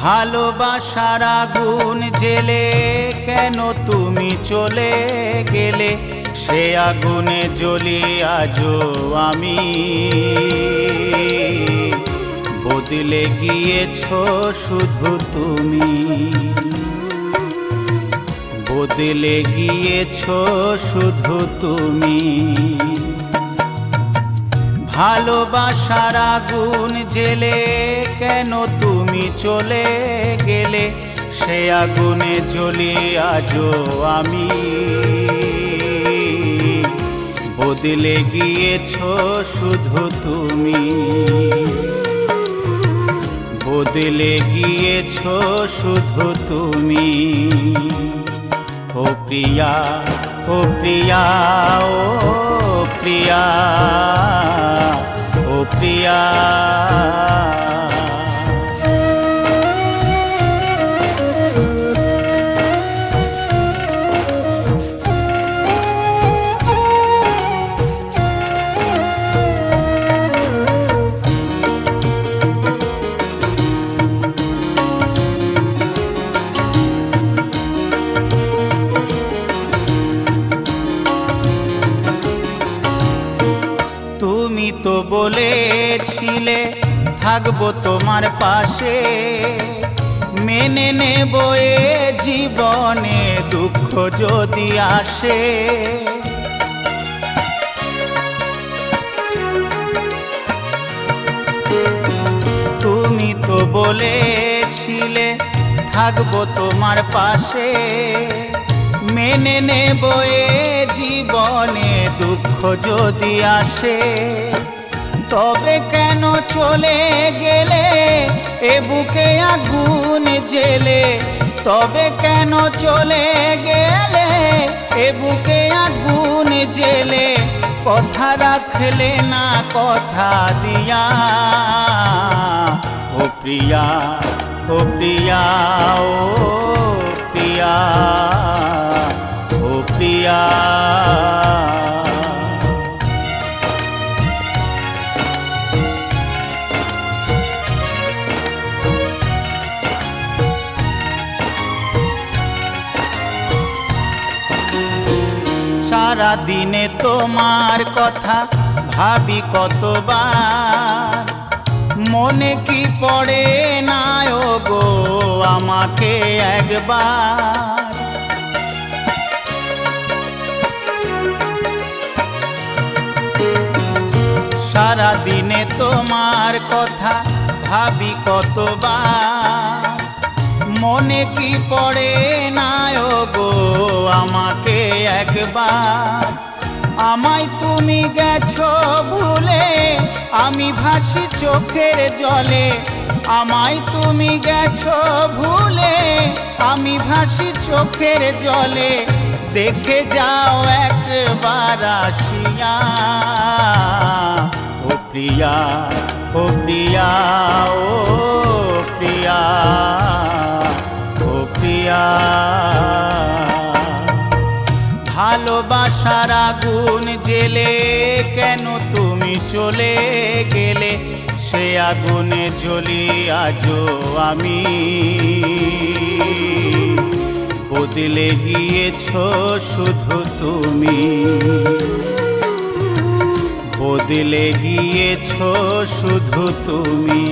ভালোবাসার আগুন জেলে কেন তুমি চলে গেলে, সে আগুনে জ্বলি আজও আমি। বদলে গিয়েছো শুধু তুমি, বদলে গিয়েছো শুধু তুমি। ভালোবাসার আগুন জেলে কেন তুমি চলে গেলে, সে আগুনে জ্বলি আজও আমি। বদলে গিয়েছো শুধু তুমি, বদলে গিয়েছো শুধু তুমি। ও প্রিয়া, ও প্রিয়া, ও প্রিয়া, ও প্রিয়া। তুমি তো বলেছিলে থাকবো তোমার পাশে, মেনে নেব এ জীবনে দুঃখ যদি আসে। তুমি তো বলেছিলে থাকবো তোমার পাশে, মেনে নেব এ জীবনে দুঃখ যদি আসে। তবে কেন চলে গেলে এ বুকে আগুন জেলে, তবে কেন চলে গেলে এ বুকে আগুন জেলে। কথা রাখলে না কথা দিয়া, ও প্রিয়া, ও প্রিয়া, ও প্রিয়া, ও প্রিয়া। সারা দিনে তোমার কথা ভাবি কতবার, মনে কি পড়ে না ও গো আমাকে একবার। সারা দিনে তোমার কথা ভাবি কতবার, মনে কি পড়ে না ও গো আমাকে একবার। আমায় তুমি গেছো ভুলে, আমি ভাসি চোখের জলে। আমায় তুমি গেছো ভুলে, আমি ভাসি চোখের জলে। দেখে যাও একবার আসিয়া, ও প্রিয়া, ও প্রিয়া, ও প্রিয়া, ও প্রিয়া। ভালোবাসার আগুন জেলে কেন তুমি চলে গেলে, সে আগুনে জ্বলি আজও আমি। বদলে গিয়েছো শুধু তুমি, বদলে গিয়েছো শুধু তুমি।